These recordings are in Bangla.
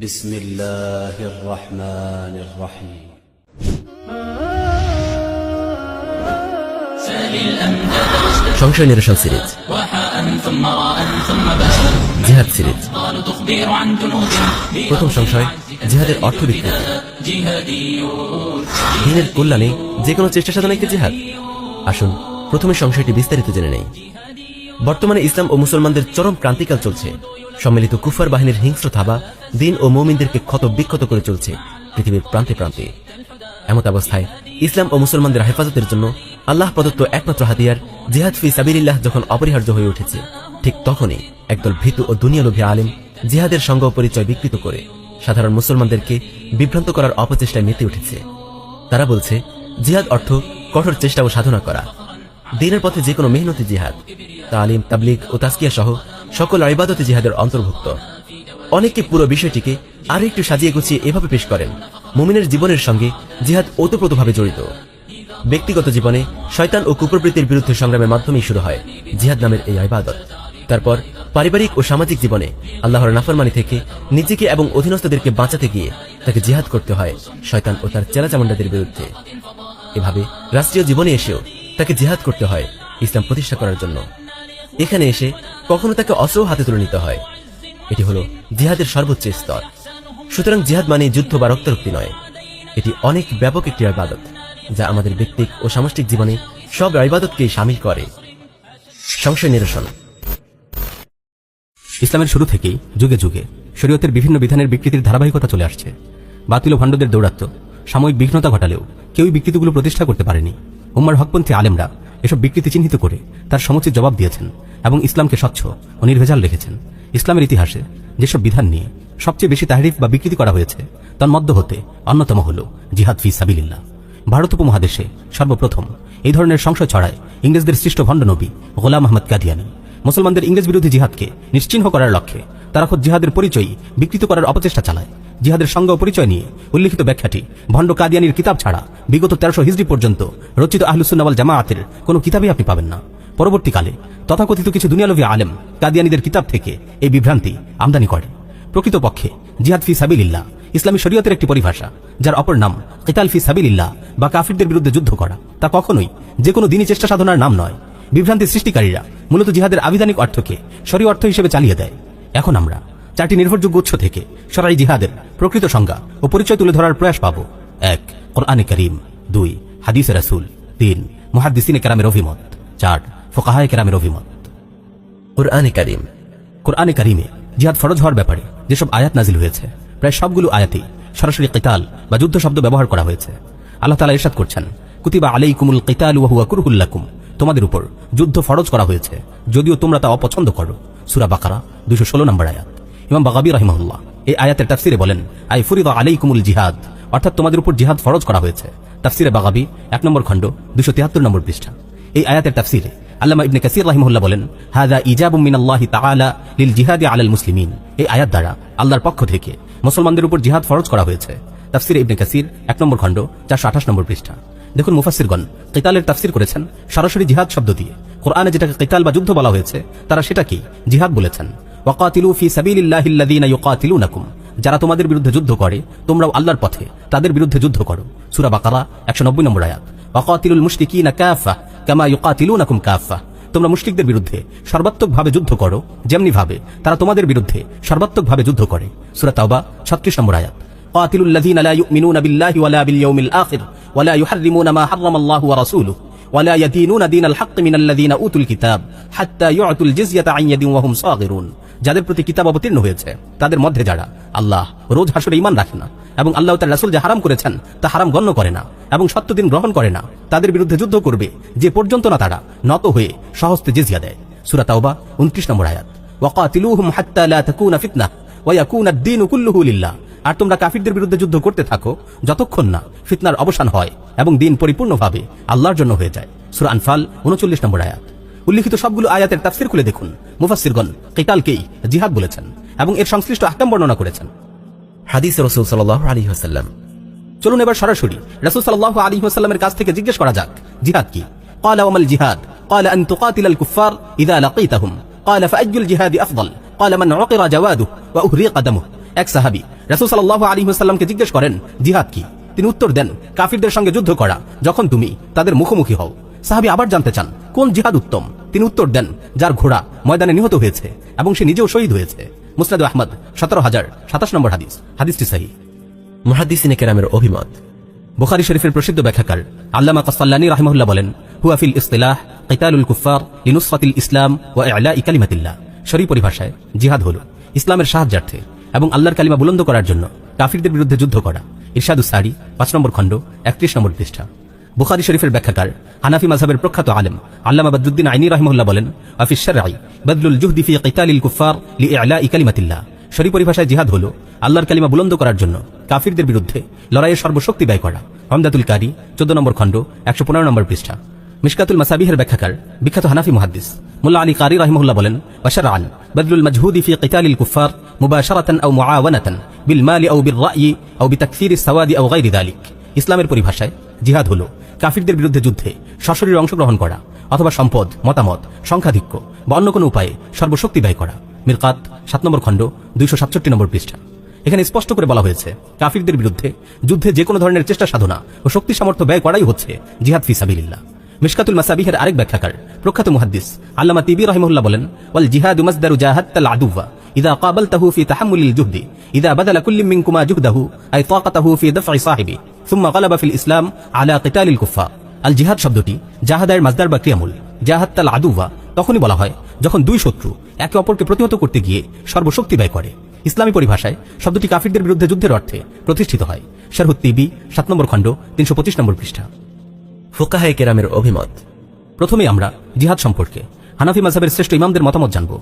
বিসমিল্লাহির রহমানির রহিম। সংশয় নিরসন সিরিজ, জিহাদ সিরিজ। প্রথম সংশয়, জিহাদের অর্থ বিকৃতি। দ্বীনের কল্যাণে যে কোনো চেষ্টা সাধনা একটি জিহাদ। আসুন প্রথমে সংশয়টি বিস্তারিত জেনে নেই। বর্তমানে ইসলাম ও মুসলমানদের চরম ক্রান্তিকাল চলছে। সম্মিলিত কুফার বাহিনীর হিংস্র থাবা দিন ও মুমিনদেরকে ক্ষত বিক্ষত করে চলছে পৃথিবীর প্রান্তে প্রান্তে। এমত অবস্থায় ইসলাম ও মুসলমানদের হেফাজতের জন্য আল্লাহ প্রদত্ত একমাত্র হাতিয়ার জিহাদ ফি সাবিলিল্লাহ যখন অপরিহার্য হয়ে উঠেছে, ঠিক তখনই একদল ভীতু ও দুনিয়ালোভী আলেম জিহাদের সঙ্গ পরিচয় বিকৃত করে সাধারণ মুসলমানদেরকে বিভ্রান্ত করার অপচেষ্টায় মেতে উঠেছে। তারা বলছে জিহাদ অর্থ কঠোর চেষ্টা ও সাধনা করা। দ্বীনের পথে যে কোনো মেহনতি জিহাদ, তালিম, তাবলিগ ও তাজকিয়া সহ সকল ইবাদতে জিহাদের অন্তর্ভুক্ত। অনেকে পুরো বিষয়টিকে আরো একটু সাজিয়ে গুছিয়ে এভাবে পেশ করেন, মুমিনের জীবনের সঙ্গে জিহাদ ওতপ্রোতভাবে জড়িত। ব্যক্তিগত জীবনে শয়তান ও কুপ্রবৃত্তির বিরুদ্ধে সংগ্রামের মাধ্যমেই শুরু হয় জিহাদ নামের এই ইবাদত। তারপর পারিবারিক ও সামাজিক জীবনে আল্লাহর নাফরমানি থেকে নিজেকে এবং অধীনস্থদেরকে বাঁচাতে গিয়ে তাকে জিহাদ করতে হয় শয়তান ও তার চেলাচামুন্ডাদের বিরুদ্ধে। এভাবে রাষ্ট্রীয় জীবনে এসেও তাকে জিহাদ করতে হয় ইসলাম প্রতিষ্ঠা করার জন্য। এখানে এসে কখনো তাকে অস্ত্র হাতে তুলে নিতে হয়। এটি হলো জিহাদের সর্বোচ্চ স্তর। সুতরাং জিহাদ মানে যুদ্ধ বা রক্তারক্তি নয়, এটি অনেক ব্যাপক একটি ইবাদত যা আমাদের ব্যক্তিক ও সামষ্টিক জীবনে সব ইবাদতকেই শামিল করে। সংশয় নিরসন। ইসলামের শুরু থেকেই যুগে যুগে শরীয়তের বিভিন্ন বিধানের বিকৃতির ধারাবাহিকতা চলে আসছে। বাতিল ও ভণ্ডদের দৌরাত্ম্য সাময়িক বিঘ্নতা ঘটালেও কেউই বিকৃতিগুলো প্রতিষ্ঠা করতে পারেনি। উম্মার হকপন্থী আলেমরা এসব বিকৃতি চিহ্নিত করে তার সমুচিত জবাব দিয়েছেন এবং ইসলামকে স্বচ্ছ ও নির্ভেজাল রেখেছেন। ইসলামের ইতিহাসে যেসব বিধান নিয়ে সবচেয়ে বেশি তাহরিফ বা বিকৃতি করা হয়েছে তার মধ্য হতে অন্যতম হল জিহাদ ফি সাবিলিল্লাহ। ভারত উপমহাদেশে সর্বপ্রথম এই ধরনের সংশয় ছড়ায় ইংরেজদের সৃষ্ট ভণ্ড নবী গোলাম আহমদ কাদিয়ানী। মুসলমানদের ইংরেজ বিরোধী জিহাদকে নিশ্চিহ্ন করার লক্ষ্যে তারা খোদ জিহাদের পরিচয় বিকৃত করার অপচেষ্টা চালায়। জিহাদের সঙ্গ পরিচয় নিয়ে উল্লিখিত ব্যাখ্যাটি ভণ্ড কাদিয়ানির কিতাব ছাড়া বিগত 1300 হিজরি পর্যন্ত রচিত আহলুস সুন্নাহ ওয়াল জামাআতের কোনো কিতাবই আপনি পাবেন না। পরবর্তীকালে তথাকথিত কিছু দুনিয়ালোভী আলেম কাদিয়ানীদের কিতাব থেকে এই বিভ্রান্তি আমদানি করে। প্রকৃতপক্ষে জিহাদ ফি সাবিলিল্লাহ ইসলামী শরীয়তের একটি পরিভাষা, যার অপর নাম কিতাল ফি সাবিলিল্লাহ বা কাফিরদের বিরুদ্ধে যুদ্ধ করা। তা কখনোই যে কোনো দিনী চেষ্টা সাধনার নাম নয়। বিভ্রান্তির সৃষ্টিকারীরা মূলত জিহাদের আবিধানিক অর্থকে শরীয় অর্থ হিসেবে চালিয়ে দেয়। এখন আমরা 4টি নির্ভরযোগ্য উৎস থেকে শরঈ জিহাদের প্রকৃত সংজ্ঞা ও পরিচয় তুলে ধরার প্রয়াস পাব। 1. কোরআনে কারীম। 2. হাদিসে রাসূল। 3. মুহাদ্দিসিনে কেরামের অভিমত। 4. ফুকাহায়ে কেরামের অভিমত। কুরআনে কারীম। কোরআনে কারীমে জিহাদ ফরজ হওয়ার ব্যাপারে যেসব আয়াত নাজিল হয়েছে প্রায় সবগুলো আয়াতেই সরাসরি কিতাল বা যুদ্ধ শব্দ ব্যবহার করা হয়েছে। আল্লাহ তাআলা ইরশাদ করছেন, কুতিবা আলাইকুমুল কিতালু ওয়া হুয়া কুরহুল লাকুম। তোমাদের উপর যুদ্ধ ফরজ করা হয়েছে যদিও তোমরা তা অপছন্দ করো। সূরা বাকারা 216 নম্বর আয়াত। ইমাম বাগাবী রাহিমাহুল্লাহ এই আয়াতের তাফসিরে বলেন, আই ফুরিদা আলাইকুমুল জিহাদ, অর্থাৎ তোমাদের উপর জিহাদ ফরজ করা হয়েছে। তাফসিরে বাগাবী 1 নম্বর খণ্ড 273 নম্বর পৃষ্ঠা। এই আয়াতের তাফসিরে আল্লামা ইবনে কাসির রাহিমাহুল্লাহ বলেন, হাযা ইজাবুম মিনাল্লাহি তাআলা লিল জিহাদি আলাল মুসলিমিন। এই আয়াত দ্বারা আল্লাহর পক্ষ থেকে মুসলমানদের উপর জিহাদ ফরজ করা হয়েছে। তাফসিরে ইবনে কাসির 1 নম্বর খণ্ড 428 নম্বর পৃষ্ঠা। দেখুন, মুফাসসিরগণ কিতালের তাফসির করেছেন সরাসরি জিহাদ শব্দ দিয়ে। কোরআনে যেটাকে কিতাল বা যুদ্ধ বলা হয়েছে তারা সেটাকেই জিহাদ বলেছেন। ওয়াকাতিলু ফি সাবিলিল্লাহিল্লাযীনা ইউকাতিলুনাকুম, যারা তোমাদের বিরুদ্ধে যুদ্ধ করে তোমরাও আল্লাহর পথে তাদের বিরুদ্ধে যুদ্ধ করো। সূরা বাকারা 190 নম্বর আয়াত। ওয়াকাতিলুল মুশরিকিনা কাফা কামা ইউকাতিলুনাকুম কাফা, তোমরা মুশরিকদের বিরুদ্ধে সর্বাত্মকভাবে যুদ্ধ করো যেমনি ভাবে তারা তোমাদের বিরুদ্ধে সর্বাত্মকভাবে যুদ্ধ করে। সূরা তাওবা 36 নম্বর আয়াত। কাতিলুল লাযীনা লা ইউমিনুনা বিল্লাহি ওয়ালা বিল ইয়াউমিল আখির ওয়ালা ইউহাররিমুনা মা হাররামাল্লাহু ওয়া রাসূলুহু ওয়ালা ইয়াদিনুনা দীনাল হাক্কি মিনাল লাযীনা উতুল কিতাব হাত্তা ইউতুল জিজয়াতা আন ইয়াদিন ওয়া হুম সাগিরুন। যাদের প্রতি কিতাব অবতীর্ণ হয়েছে তাদের মধ্যে যারা আল্লাহ রোজ হাসরে ঈমান রাখে না এবং আল্লাহ তার রাসূল যা হারাম করেছেন তা হারাম গণ্য করে না এবং সত্য দিন গ্রহণ করে না, তাদের বিরুদ্ধে যুদ্ধ করবে যে পর্যন্ত না তারা নত হয়ে সহস্তে জিজিয়া দেয়। সূরা তাওবা 29 নম্বর আয়াত। ওয়াকাতিলুহুম হাত্তা লা তাকুনা ফিতনাহ ওয়া ইয়াকুনা আদ-দীনু কুল্লুহু লিল্লাহ, আর তোমরা কাফিরদের বিরুদ্ধে যুদ্ধ করতে থাকো যতক্ষণ না ফিতনার অবসান হয় এবং দিন পরিপূর্ণভাবে আল্লাহর জন্য হয়ে যায়। সূরা আনফাল 39 নম্বর আয়াত। উল্লিখিত সবগুলো আয়াতের তাফসীর খুলে দেখুন, মুফাসসিরগণ কিতালকেই জিহাদ বলেছেন এবং এর সংশ্লিষ্ট আহকাম বর্ণনা করেছেন। হাদিস রাসূল সাল্লাল্লাহু আলাইহি ওয়াসাল্লাম। চলুন এবার সরাসরি রাসূল সাল্লাল্লাহু আলাইহি ওয়াসাল্লামের কাছ থেকে জিজ্ঞেস করা যাক জিহাদ কি। ক্বালা ওয়া মাল জিহাদ? ক্বালা আন তুকাতিলাল কুফার ইযা লাকীতাহুম। ক্বালা ফাআইয়ুল জিহাদি আফদাল? ক্বালা মান উকিরা জাওয়াদুহু ওয়া উহরিকা দামুহু। এক সাহাবী রাসূল সাল্লাল্লাহু আলাইহি ওয়াসাল্লামকে জিজ্ঞেস করেন জিহাদ কি। তিনি উত্তর দেন, কাফিরদের সঙ্গে যুদ্ধ করা, যখন তুমি তাদের মুখোমুখি হও। সাহাবী আবার জানতে চান কোন জিহাদ উত্তম। তিনি উত্তর দেন, যার ঘোড়া ময়দানে নিহত হয়েছে এবং সে নিজেও শহীদ হয়েছে। মুসনাদ আহমদ 17027 নম্বর হাদিস। হাদিসটি সহিহ। মুহাদ্দিসিনে কেরামের অভিমত। বুখারী শরীফের প্রসিদ্ধ ব্যাখ্যাকার আল্লামা কাসসাল্লানী রাহিমাহুল্লাহ বলেন, হুয়া ফিল ইসতিলাহ কিতালুল কুফার লিনুসরাতিল ইসলাম ওয়া ই'লা'i কালিমাতিল্লাহ। শরীফ পরিভাষায় জিহাদ হলো ইসলামের সাহায্যার্থে এবং আল্লাহর কালিমা বুলন্দ করার জন্য কাফিরদের বিরুদ্ধে যুদ্ধ করা। ইরশাদুস সারি 5 নম্বর খণ্ড 31 নম্বর পৃষ্ঠা। বুখারী শরীফের ব্যাখ্যাকার হানাফি মাযহাবের প্রখ্যাত আলেম আল্লামা বদরুদ্দিন আইনী রাহিমাহুল্লাহ বলেন, ওয়া ফিশ শারঈ বাদলুল জুহদি ফি কিতালিল কুফার লি'ই'লা'i কালিমাতিল্লাহ। শরীফ পরিভাষায় জিহাদ হলো আল্লাহর কালিমা বুলন্দ করার জন্য কাফিরদের বিরুদ্ধে লড়াইয়ের সর্বশক্তি ব্যয় করা। উমদাতুল কারি 14 নম্বর খণ্ড 115 নম্বর পৃষ্ঠা। মিশকাতুল মাসাবিহের ব্যাখ্যাকার বিখ্যাত হানাফি মুহাদ্দিস মুল্লা আলী কারি রাহিমাহুল্লাহ বলেন, ওয়া শারআন বাদলুল মাজহুদি ফি কিতালিল কুফার মুবাশারাতান আও মুআওয়ানাতান বিল মালি আও বির রা'ই আও বিতাকসিরিস সাওয়াদি আও গায়রি যালিক। ইসলামের পরিভাষায় জিহাদ হলো কাফিরদের বিরুদ্ধে যুদ্ধে সশরীরে অংশগ্রহণ করা অথবা সম্পদ, মতামত, সংখ্যাধিক্য বা অন্য কোনো উপায়ে সর্বশক্তি ব্যয় করা। মিরকাত 7 নম্বর খণ্ড 267 নম্বর পৃষ্ঠা। এখানে স্পষ্ট করে বলা হয়েছে কাফিরদের বিরুদ্ধে যুদ্ধে যে কোনো ধরনের চেষ্টা সাধনা ও শক্তি সামর্থ্য ব্যয় করাই হচ্ছে জিহাদ ফি সাবিলিল্লাহ। মিশকাতুল মাসাবিহের আরেক ব্যাখ্যাকার প্রখ্যাত মুহাদ্দিস আল্লামা তিবি রাহিমাহুল্লাহ বলেন, ওয়াল জিহাদু মাসদারু জাহাদতাল আদুওয়া ইযা কাবালতাহু ফি তাহাম্মুলিল জুহদি ইযা বাদালা কুল্লু মিনকুমা জুহদাহু আই তাকাতাহু ফি দাফ'i সাহিবি সুম্মা গালাবা ফিল ইসলাম আলা কিতালিল কুফার। আল জিহাদ শব্দটি জাহাদের মাসদার বা ক্রিয়ামূল। জাহাদতাল আদুওয়া তখনই বলা হয় যখন দুই শত্রু একে অপরকে প্রতিহত করতে গিয়ে সর্বশক্তি ব্যয় করে। ইসলামী পরিভাষায় শব্দটি কাফিরদের বিরুদ্ধে যুদ্ধের অর্থে প্রতিষ্ঠিত হয়। শারহুত তিবি 7 নম্বর খণ্ড 325 নম্বর পৃষ্ঠা। ফুকাহায়ে কেরামের অভিমত। প্রথমে আমরা জিহাদ সম্পর্কে হানাফি মাযহাবের শ্রেষ্ঠ ইমামদের মতামত জানব।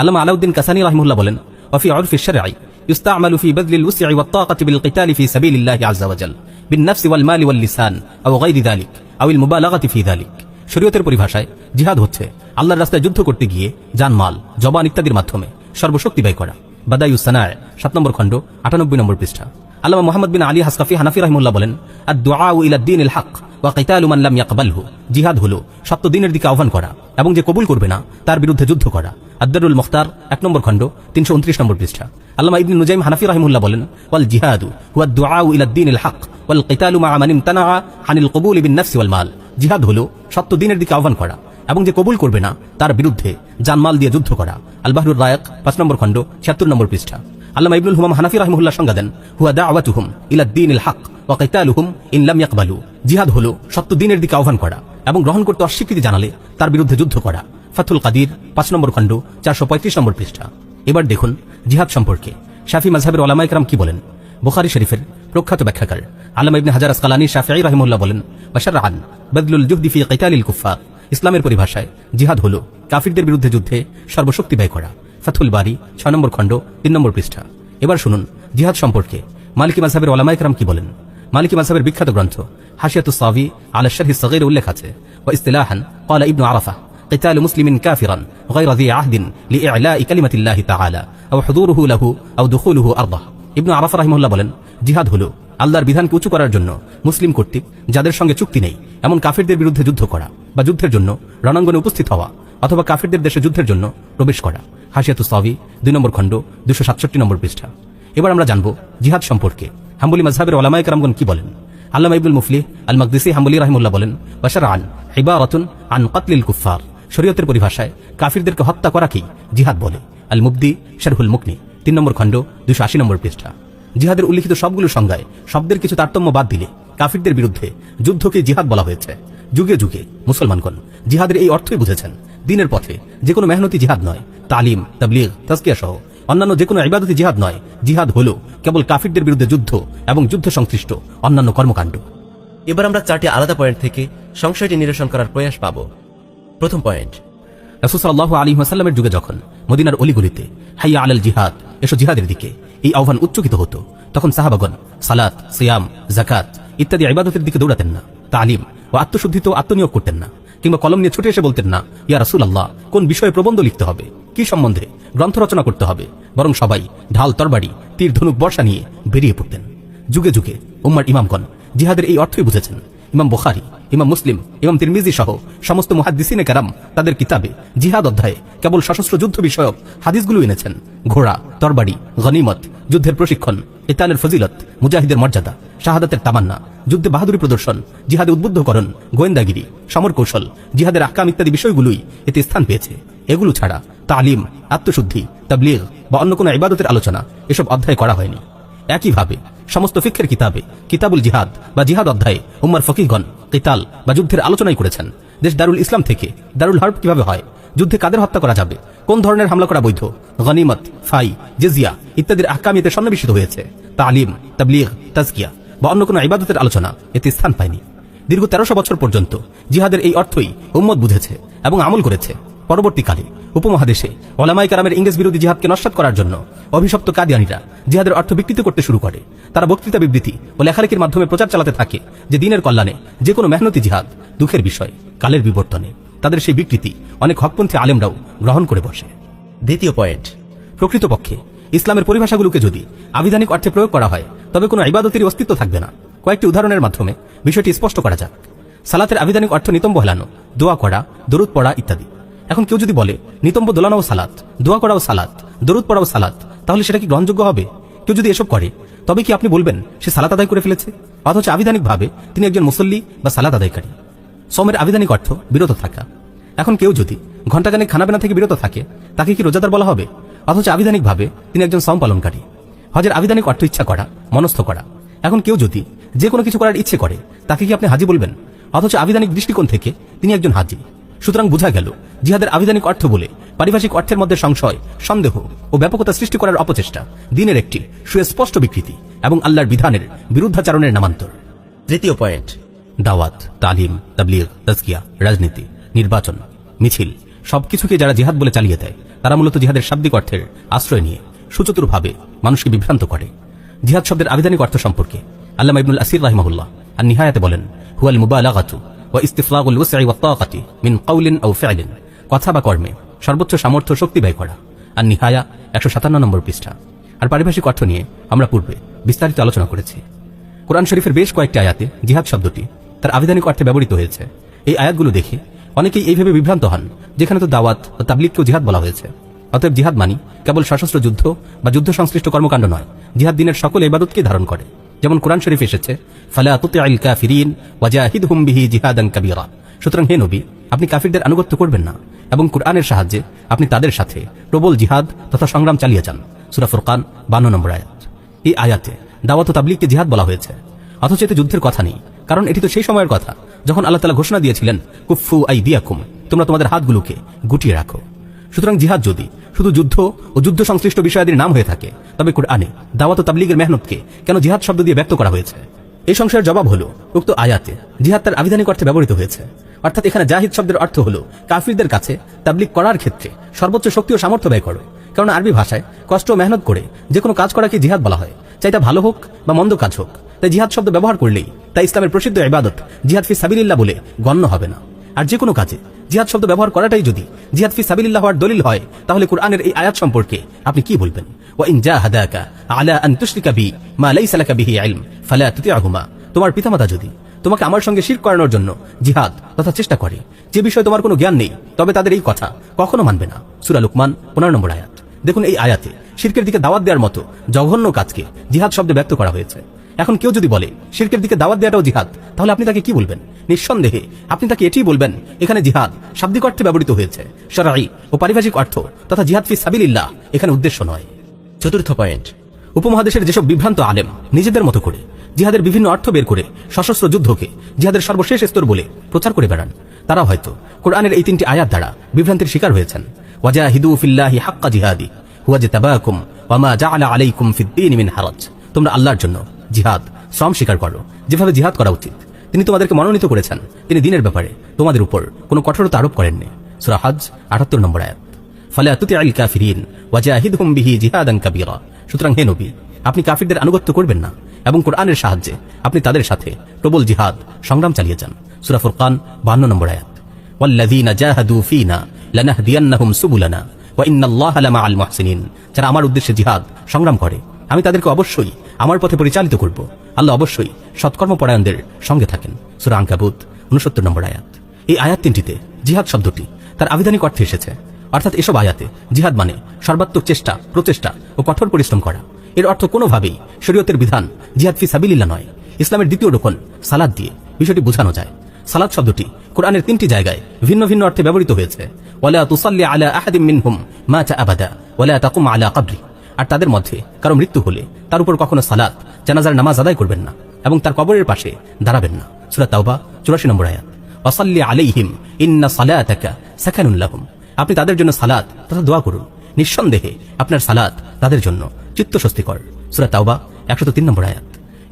আল্লামা আলাউদ্দিন কাসানী রাহিমাহুল্লাহ বলেন, ওয়া ফি উরফি শারঈ ইস্তা'মালু ফি বাদলিল উস'i ওয়াত তাকাতি বিল কিতালি ফি সাবিলিল্লাহি আযজা ওয়া জাল বিন নাফসি ওয়াল মালি ওয়াল লিসান আও গায়রি যালিক আও আল মুবালাগাতি ফি যালিক। শরীয়তের পরিভাষায় জিহাদ হচ্ছে আল্লাহর রাস্তায় যুদ্ধ করতে গিয়ে জানমাল, জবান ইত্যাদির মাধ্যমে সর্বশক্তি ব্যয় করা। বাদায়ুস সানা' 7 নম্বর খণ্ড 98 নম্বর পৃষ্ঠা। আল্লামা মুহাম্মদ বিন আলী হাসকাফি হানাফি রাহিমাহুল্লাহ বলেন, আদ-দুআউ ইলা দ্বীনিল হক ওয়া কিতালু মান লাম ইয়াকবালহু। জিহাদ হলো সত্য দ্বীনের দিকে আহ্বান করা এবং যে কবুল করবে না তার বিরুদ্ধে যুদ্ধ করা। আদ-দারুল মুখতার 1 নম্বর খণ্ড 329 নম্বর পৃষ্ঠা। আল্লামা ইবনে নুজাইম হানাফি রাহিমাহুল্লাহ বলেন, ওয়াল জিহাদু হুয়া আদ-দুআউ ইলা দ্বীনিল হক ওয়াল কিতালু মা মান ইমতানাআ আনিল কবুল বিন নাফসি ওয়াল মাল। জিহাদ হলো সত্য দ্বীনের দিকে আহ্বান করা এবং যে কবুল করবে না তার বিরুদ্ধে জানমাল দিয়ে যুদ্ধ করা। আল বাহরুর রায়ক 5 নম্বর খণ্ড 76 নম্বর পৃষ্ঠা। আল্লামা ইবনুল হুমাম হানাফি রাহিমাহুল্লাহ সংজ্ঞা দেন, হুয়া দাওয়াতুহুম ইলা দ্বীনিল হক ওয়া কিতালুহুম ইন লাম ইয়াকবালু। জিহাদ হলো সত্য দ্বীনের দিকে আহ্বান করা এবং গ্রহণ করতে অস্বীকৃতি জানালে তার বিরুদ্ধে যুদ্ধ করা। ফাথুল কাদির 5 নম্বর খণ্ড 435 নম্বর পৃষ্ঠা। এবার দেখুন জিহাদ সম্পর্কে শাফি মাযহাবের উলামায়ে কেরাম কি বলেন। বুখারী শরীফের প্রখ্যাত ব্যাখ্যাকার আল্লামা ইবনে হাজার আসকালানী শাফিঈ রাহিমাহুল্লাহ বলেন, ওয়া শারআন বাদলুল জুহদি ফি কিতালিল কুফার। ইসলামের পরিভাষায় জিহাদ হলো কাফিরদের বিরুদ্ধে যুদ্ধে সর্বশক্তি ব্যয় করা। ফাথুল বারি 6 নম্বর খণ্ড 3 নম্বর পৃষ্ঠা। এবার শুনুন জিহাদ সম্পর্কে মালিকি মাযহাবের উলামায়ে কেরাম কি বলেন। মালিকি মাযহাবের বিখ্যাত গ্রন্থ হাশিয়াতুস সাবি আলা শারহি সগীর উল্লেখ আছে, ওয়া ইসতিলাহান ক্বালা ইবনু আরাফা কিতালু মুসলিমিন কাফিরান গায়রা যী আহদিন লিই'লা'i কালিমাতিল্লাহি তাআলা আও হুদুরুহু লাহু আও দুখুলুহু আরদাহ। ইবনু আরাফা রাহিমাহুল্লাহ বলেন, জিহাদ হলো আল্লাহর বিধানকে উঁচু করার জন্য মুসলিম কর্তৃক যাদের সঙ্গে চুক্তি নেই এমন কাফিরদের বিরুদ্ধে যুদ্ধ করা বা যুদ্ধের জন্য রণাঙ্গনে উপস্থিত হওয়া অথবা কাফিরদের দেশে যুদ্ধের জন্য প্রবেশ করা। হাশিয়াতুস সাবি 2 নম্বর খণ্ড 267 নম্বর পৃষ্ঠা। এবার আমরা জানব জিহাদ সম্পর্কে হাম্বলি মাযহাবের উলামায়ে কেরামগণ কি বলেন। আল্লামা ইবনুল মুফলিহ আল মাকদিসি হাম্বলি রাহিমাহুল্লাহ বলেন, ওয়া শারআন ইবারাতুন আন কতলিল কুফার। শরীয়তের পরিভাষায় কাফিরদেরকে হত্যা করাকেই জিহাদ বলে। আল মুবদি শারহুল মুকনি 3 নম্বর খণ্ড 280 নম্বর পৃষ্ঠা। জিহাদের উল্লিখিত সবগুলো সংজ্ঞায় শব্দের কিছু তারতম্য বাদ দিলে কাফিরদের বিরুদ্ধে যুদ্ধকে জিহাদ বলা হয়েছে। যুগে যুগে মুসলমানগণ জিহাদের এই অর্থই বুঝেছেন দ্বীনের পথে যে কোনো মেহনতি জিহাদ নয়, তালিম, তাবলীগ, তাজকিয়া সহ অন্যান্য যে কোনো ইবাদতি জিহাদ নয়। জিহাদ হলো কেবল কাফিরদের বিরুদ্ধে যুদ্ধ এবং যুদ্ধ সংশ্লিষ্ট অন্যান্য কর্মকাণ্ড। এবার আমরা 4টি আলাদা পয়েন্ট থেকে সংশয়টি নিরসন করার প্রয়াস পাব। প্রথম পয়েন্ট, রাসূল সাল্লাল্লাহু আলাইহি ওয়াসাল্লামের যুগে যখন মদিনার অলিগলিতে হাইয়া আলাল জিহাদ, এসো জিহাদের দিকে, এই আহ্বান উচ্চকিত হতো, তখন সাহাবাগণ সালাত, সিয়াম, যাকাত ইত্যাদি ইবাদতের দিকে দৌড়াতেন না, তালিম ও আত্মশুদ্ধিতে আত্মনিয়োগ করতেন না, কিংবা কলম নিয়ে ছুটে এসে বলতেন না, ইয়া রাসূলুল্লাহ কোন বিষয়ে প্রবন্ধ লিখতে হবে, কি সম্বন্ধে গ্রন্থ রচনা করতে হবে, বরং সবাই ঢাল, তরবারি, তীর, ধনুক, বর্ষা নিয়ে বেরিয়ে পড়তেন। যুগে যুগে উম্মার ইমামগণ জিহাদের এই অর্থই বুঝেছেন। ইমাম বুখারী ইমাম মুসলিম, ইমাম তিরমিজি সহ সমস্ত মুহাদ্দিসিনে কেরাম তাদের কিতাবে জিহাদ অধ্যায়ে কেবল সশস্ত্র যুদ্ধ বিষয়ক হাদিসগুলো এনেছেন। ঘোড়া, তরবারি, গনিমত, যুদ্ধের প্রশিক্ষণ, ইতানের ফজিলত, মুজাহিদের মর্যাদা, শাহাদাতের তামান্না, যুদ্ধে বাহাদুরি প্রদর্শন, জিহাদে উদ্বুদ্ধকরণ, গোয়েন্দাগিরি, সমর কৌশল, জিহাদের আহকাম ইত্যাদি বিষয়গুলোই এতে স্থান পেয়েছে। এগুলো ছাড়া তালিম, আত্মশুদ্ধি, তাবলীগ বা অন্য কোনো ইবাদতের আলোচনা এসব অধ্যায় করা হয়নি। একইভাবে সমস্ত ফিকহের কিতাবে কিতাবুল জিহাদ বা জিহাদ অধ্যায়ে উম্মার ফকিহগণ কিতাল বা যুদ্ধের আলোচনাই করেছেন। দেশ দারুল ইসলাম থেকে দারুল হার্ব কিভাবে হয়, যুদ্ধে কাদের হত্যা করা যাবে, কোন ধরনের হামলা করা বৈধ, গনিমত, ফাই, জিজিয়া ইত্যাদির আহকাম এতে সন্নিবেশিত হয়েছে। তালিম, তাবলীগ, তাজকিয়া বা অন্য কোনো ইবাদতের আলোচনা এতে স্থান পায়নি। দীর্ঘ 1300 বছর পর্যন্ত জিহাদের এই অর্থই উম্মত বুঝেছে এবং আমল করেছে। পরবর্তীকালে উপমহাদেশে ওলামায়ে কেরামের ইংরেজ বিরোধী জিহাদকে নস্যাৎ করার জন্য অভিশপ্ত কাদিয়ানীরা জিহাদের অর্থ বিকৃত করতে শুরু করে। তারা বক্তৃতা, বিবৃতি ও লেখালেখির মাধ্যমে প্রচার চালাতে থাকে যে দিনের কল্যাণে যে কোনো মেহনতি জিহাদ দুঃখের বিষয়। কালের বিবর্তনে তাদের সেই বিকৃতি অনেক হকপন্থী আলেমরাও গ্রহণ করে বসে। দ্বিতীয় পয়েন্ট, প্রকৃতপক্ষে ইসলামের পরিভাষাগুলোকে যদি আবিধানিক অর্থে প্রয়োগ করা হয় তবে কোনো ইবাদতেরই অস্তিত্ব থাকবে না। কয়েকটি উদাহরণের মাধ্যমে বিষয়টি স্পষ্ট করা যাক। সালাতের আবিধানিক অর্থ নিতম্ব হেলানো, দোয়া করা, দরুদ পড়া ইত্যাদি। এখন কেউ যদি বলে নিতম্ব দোলানাও সালাত, দোয়া করাও সালাত, দরুদ পড়াও সালাত, তাহলে সেটা কি গ্রহণযোগ্য হবে? কেউ যদি এসব করে তবে কি আপনি বলবেন সে সালাত আদায় করে ফেলেছে, অথচ আবিধানিকভাবে তিনি একজন মুসল্লি বা সালাত আদায়কারী? সওমের আবিধানিক অর্থ বিরত থাকা। এখন কেউ যদি ঘণ্টাখানেক খানাবেনা থেকে বিরত থাকে তাকে কি রোজাদার বলা হবে, অথচ আবিধানিকভাবে তিনি একজন সওম পালনকারী? হজের আবিধানিক অর্থ ইচ্ছা করা, মনস্থ করা। এখন কেউ যদি যে কোনো কিছু করার ইচ্ছে করে তাকে কি আপনি হাজি বলবেন, অথচ আবিধানিক দৃষ্টিকোণ থেকে তিনি একজন হাজি? সুতরাং বোঝা গেল জিহাদের আবিধানিক অর্থ বলে পারিভাষিক অর্থের মধ্যে সংশয়, সন্দেহ ও ব্যাপকতা সৃষ্টি করার অপচেষ্টা দিনের একটি সুস্পষ্ট বিকৃতি এবং আল্লাহর বিধানের বিরুদ্ধাচারণের নামান্তর। তৃতীয় পয়েন্ট, দাওয়াত, তালিম, তাবলীগ, তাজকিয়া, রাজনীতি, নির্বাচন, মিছিল সবকিছুকে যারা জিহাদ বলে চালিয়ে দেয় তারা মূলত জিহাদের শাব্দিক অর্থের আশ্রয় নিয়ে সুচতুরভাবে মানুষকে বিভ্রান্ত করে। জিহাদ শব্দের আবিধানিক অর্থ সম্পর্কে আল্লামা ইবনুল আসির রাহিমাহুল্লাহ আন-নিহায়াতে বলেন, হুয়াল মুবালাগাতু ওয়া ইস্তিফরাগুল ওয়াস'i ওয়াত তাকাতি মিন কাউলিন আও ফি'লিন, কথা বা কর্মে সর্বোচ্চ সামর্থ্য শক্তি ব্যয় করা। আন-নিহায়া 157 নম্বর পৃষ্ঠা। আর পারিভাষিক অর্থ নিয়ে আমরা পূর্বে বিস্তারিত আলোচনা করেছি। কোরআন শরীফের বেশ কয়েকটি আয়াতে জিহাদ শব্দটি তার আবিধানিক অর্থে ব্যবহৃত হয়েছে। এই আয়াতগুলো দেখে অনেকেই এইভাবে বিভ্রান্ত হন যেখানে তো দাওয়াত ও তাবলীগকেও জিহাদ বলা হয়েছে। অতএব জিহাদ মানি কেবল সশস্ত্র যুদ্ধ বা যুদ্ধ সংশ্লিষ্ট কর্মকাণ্ড নয়, জিহাদ দিনের সকল ইবাদতকে ধারণ করে। যেমন কোরআন শরীফ এসেছে, ফালা তুতি'ল কাফিরিন ওয়াজাহিদহুম বিহি জিহাদান কাবীরা। সুতরাং হে নবী, আপনি কাফিরদের আনুগত্য করবেন না এবং কুরআনের সাহায্যে আপনি তাদের সাথে প্রবল জিহাদ তথা সংগ্রাম চালিয়ে যান। সূরা ফুরকান 52 নম্বর আয়াত। এই আয়াতে দাওয়াত ও তাবলীগকে জিহাদ বলা হয়েছে, অথচ এতে যুদ্ধের কথা নেই। কারণ এটি তো সেই সময়ের কথা যখন আল্লাহ তাআলা ঘোষণা দিয়েছিলেন, কুফফু আইদিয়াকুম, তোমরা তোমাদের হাতগুলোকে গুটিয়ে রাখো। সুতরাং জিহাদ যদি শুধু যুদ্ধ ও যুদ্ধ সংশ্লিষ্ট বিষয়াদির নাম হয়ে থাকে তবে কুরআনে দাওয়াত ও তাবলীগের মেহনতকে কেন জিহাদ শব্দ দিয়ে ব্যক্ত করা হয়েছে? এই সংশয়ের জবাব হলো, উক্ত আয়াতে জিহাদ তার আবিধানিক অর্থে ব্যবহৃত হয়েছে। অর্থাৎ এখানে জাহিদ শব্দের অর্থ হলো কাফিরদের কাছে তাবলীগ করার ক্ষেত্রে সর্বোচ্চ শক্তি ও সামর্থ্য ব্যয় করো। কারণ আরবি ভাষায় কষ্ট ও মেহনত করে যে কোনো কাজ করাকে জিহাদ বলা হয়, চাইটা ভালো হোক বা মন্দ কাজ হোক। তাই জিহাদ শব্দ ব্যবহার করলেই তা ইসলামের প্রসিদ্ধ ইবাদত জিহাদ ফি সাবিলিল্লাহ বলে গণ্য হবে না। আর যে কোনো কাজে জিহাদ শব্দ ব্যবহার করাটাই যদি জিহাদ ফি সাবিলিল্লাহ হওয়ার দলিল হয়, তাহলে কুরআনের এই আয়াত সম্পর্কে আপনি কি বলবেন? ওয়া ইন জাহাদাকা আলা আন তুশরিকা বি মা লাইসা লাকা বিহি ইলম ফালা তুতি'হুমা, তোমার পিতামাতা যদি তোমাকে আমার সঙ্গে শিরক করানোর জন্য জিহাদ তথা চেষ্টা করে যে বিষয়ে তোমার কোনো জ্ঞান নেই, তবে তাদের এই কথা কখনো মানবে না। সূরা লুকমান 15 নম্বর আয়াত। দেখুন, এই আয়াতে শিরকের দিকে দাওয়াত দেওয়ার মতো জঘন্য কাজকে জিহাদ শব্দে ব্যক্ত করা হয়েছে। এখন কেউ যদি বলে শিরকের দিকে দাওয়াত দেওয়াটাও জিহাদ, তাহলে আপনি তাকে কি বলবেন? নিঃসন্দেহে আপনি তাকে এটাই বলবেন, এখানে জিহাদ শাব্দিক অর্থে ব্যবহৃত হয়েছে, শরঈ ও পারিভাষিক অর্থ তথা জিহাদ ফি সাবিলিল্লাহ এখানে উদ্দেশ্য নয়। চতুর্থ পয়েন্ট, উপমহাদেশের যেসব বিভ্রান্ত আলেম নিজেদের মতো করে জিহাদের বিভিন্ন অর্থ বের করে সশস্ত্র যুদ্ধকে জিহাদের সর্বশেষ স্তর বলে প্রচার করে বেড়ান, তারা হয়তো কোরআনের এই 3টি আয়াত দ্বারা বিভ্রান্তির শিকার হয়েছেন। ওয়াজাহিদু ফিল্লাহি হাক্কা জিহাদি হুয়া জাতাবাকুম ওয়া মা জাআলা আলাইকুম ফিদ-দীন মিন হারাজ, তোমরা আল্লাহর জন্য জিহাদ শ্রম স্বীকার করো, যেভাবে জিহাদ করা উচিত তিনি তোমাদেরকে মনোনীত করেছেন, তিনি দ্বীনের ব্যাপারে তোমাদের উপর কোনো কঠোরতা আরোপ করেননি। সূরা হজ 78 নম্বর আয়াত। ফালা তুতি'ল কাফিরিন ওয়াজাহিদহুম বিহি জিহাদান কাবীরা, সুতরাং হে নবী, আপনি কাফিরদের আনুগত্য করবেন না এবং কোরআনের সাহায্যে আপনি তাদের সাথে প্রবল জিহাদ সংগ্রাম চালিয়ে যান। সূরা ফুরকান 52 নম্বর আয়াত। ওয়াল্লাযীনা জাহাদু ফীনা লানাহদিয়ান্নাহুম সুবুলানা ওয়া ইন্নাল্লাহা লামাআল মুহসিনিন, যারা আমার উদ্দেশ্যে জিহাদ সংগ্রাম করে আমি তাদেরকে অবশ্যই আমার পথে পরিচালিত করব, আল্লাহ অবশ্যই সৎকর্মপরায়ণদের সঙ্গে থাকেন। সূরা আনকাবুত 69 নম্বর আয়াত। এই আয়াত তিনটিতে জিহাদ শব্দটি তার আবিধানিক অর্থে এসেছে, অর্থাৎ এসব আয়াতে জিহাদ মানে সর্বাত্মক চেষ্টা, প্রচেষ্টা ও কঠোর পরিশ্রম করা। এর অর্থ কোনোভাবেই শরীয়তের বিধান জিহাদ ফি সাবিলিল্লাহ নয়। ইসলামের দ্বিতীয় রোকন সালাত দিয়ে বিষয়টি বোঝানো যায়। সালাত শব্দটি কোরআনের 3টি জায়গায় ভিন্ন ভিন্ন অর্থে ব্যবহৃত হয়েছে। ওয়ালা তুসাল্লি আলা আহাদিম মিনহুম মাতা আবাদা ওয়ালা তাকুম আলা কবরি। আর তাদের মধ্যে কারো মৃত্যু হলে তার উপর কখনো সালাত, জানাজার নামাজ আদায় করবেন না এবং তার কবরের পাশে দাঁড়াবেন না। সূরা তাওবা 84 নম্বর আয়াত। ওয়াসাল্লি আলাইহিম ইন্না সালাতাকা সাকানুন লাহুম। আপনি তাদের জন্য সালাত তথা দোয়া করুন, নিঃসন্দেহে আপনার সালাত তাদের জন্য চিত্তস্বস্তিকর। সূরা তাওবা 103 নম্বর আয়াত।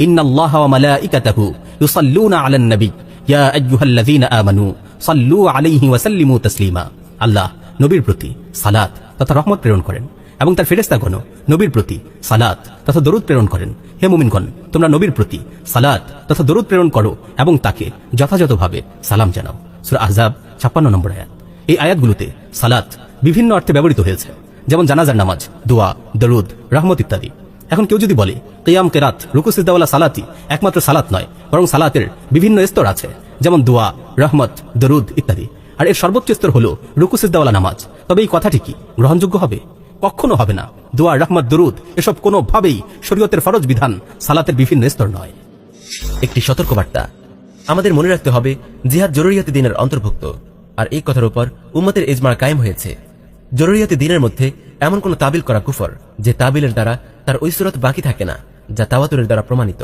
ইন্নাল্লাহা ওয়া মালাইকাতাহু ইউসাল্লুনা আলান নবী ইয়া আইয়ুহাল্লাযীনা আমানু সাল্লু আলাইহি ওয়া সাল্লিমু তাসলিমা। আল্লাহ নবীর প্রতি সালাত তথা রহমত প্রেরণ করেন এবং তার ফেরেশতাগণ নবীর প্রতি সালাত তথা দরুদ প্রেরণ করেন। হে মুমিনগণ, তোমরা নবীর প্রতি সালাত তথা দরুদ প্রেরণ করো এবং তাকে যথাযথভাবে সালাম জানাও। সূরা আহজাব 56 নম্বর আয়াত। এই আয়াতগুলোতে সালাত বিভিন্ন অর্থে ব্যবহৃত হয়েছে, যেমন জানাজার নামাজ, দোয়া, দরুদ, রহমত ইত্যাদি। এখন কেউ যদি বলে কিয়াম কিরাত, রুকু সিজদাওয়ালা সালাতই একমাত্র সালাত নয়, বরং সালাতের বিভিন্ন স্তর আছে, যেমন দোয়া, রহমত, দরুদ ইত্যাদি, আর এর সর্বোচ্চ স্তর হলো রুকু সিজদাওয়ালা নামাজ, তবে এই কথাটি কি গ্রহণযোগ্য হবে? কখনো হবে না। দোয়া, রহমত, দরুদ এসব কোনোভাবেই শরীয়তের ফরজ বিধান, সালাতের বিভিন্ন স্তর নয়। একটি সতর্কবার্তা, আমাদের মনে রাখতে হবে জিহাদ জরুরিয়াতি দিনের অন্তর্ভুক্ত, আর এই কথার উপর উম্মতের ইজমা কায়েম হয়েছে। জরুরিয়াতি দিনের মধ্যে এমন কোন তাবিল করা কুফর যে তাবিলের দ্বারা তার ওই সুরত বাকি থাকে না, যা তাওয়াতুরের দ্বারা প্রমাণিত।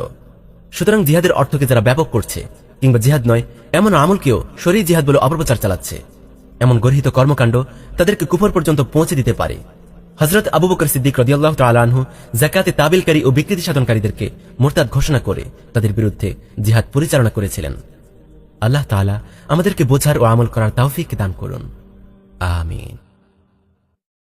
সুতরাং জিহাদের অর্থকে যারা ব্যাপক করছে কিংবা জিহাদ নয় এমন আমলকেও শরীর জিহাদ বলে অপপ্রচার চালাচ্ছে, এমন গর্হিত কর্মকাণ্ড তাদেরকে কুফর পর্যন্ত পৌঁছে দিতে পারে। হযরত আবু বকর সিদ্দিক রাদিয়াল্লাহু তাআলা আনহু যাকাতে তাবিলকারী ও বিকৃতি সাধনকারীদেরকে মুরতাদ ঘোষণা করে তাদের বিরুদ্ধে জিহাদ পরিচালনা করেছিলেন। আল্লাহ তাআলা আমাদেরকে বোঝার ও আমল করার তৌফিক দান করুন। আমিন।